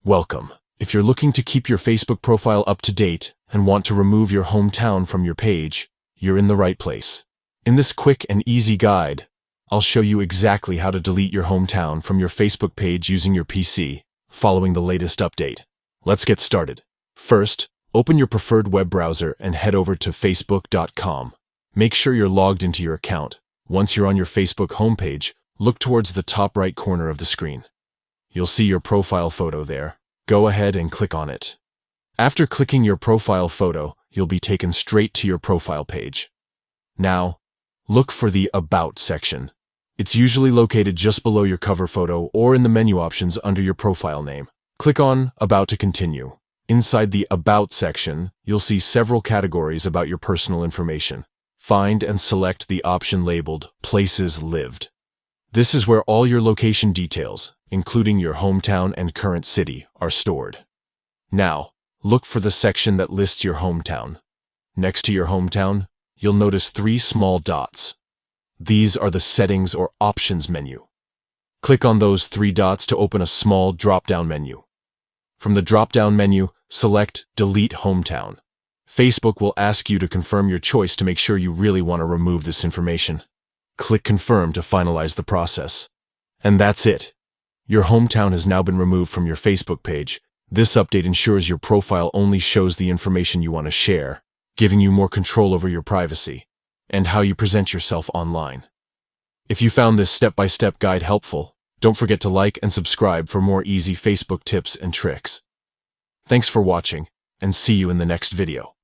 Welcome. If you're looking to keep your Facebook profile up to date and want to remove your hometown from your page, you're in the right place. In this quick and easy guide, I'll show you exactly how to delete your hometown from your Facebook page using your PC, following the latest update. Let's get started. First, open your preferred web browser and head over to facebook.com. Make sure you're logged into your account. Once you're on your Facebook homepage, look towards the top right corner of the screen. You'll see your profile photo there. Go ahead and click on it. After clicking your profile photo, you'll be taken straight to your profile page. Now, look for the About section. It's usually located just below your cover photo or in the menu options under your profile name. Click on About to continue. Inside the About section, you'll see several categories about your personal information. Find and select the option labeled Places Lived. This is where all your location details, including your hometown and current city, are stored. Now, look for the section that lists your hometown. Next to your hometown, you'll notice 3 small dots. These are the Settings or Options menu. Click on those 3 dots to open a small drop-down menu. From the drop-down menu, select Delete Hometown. Facebook will ask you to confirm your choice to make sure you really want to remove this information. Click Confirm to finalize the process. And that's it. Your hometown has now been removed from your Facebook page. This update ensures your profile only shows the information you want to share, giving you more control over your privacy and how you present yourself online. If you found this step-by-step guide helpful, don't forget to like and subscribe for more easy Facebook tips and tricks. Thanks for watching, and see you in the next video.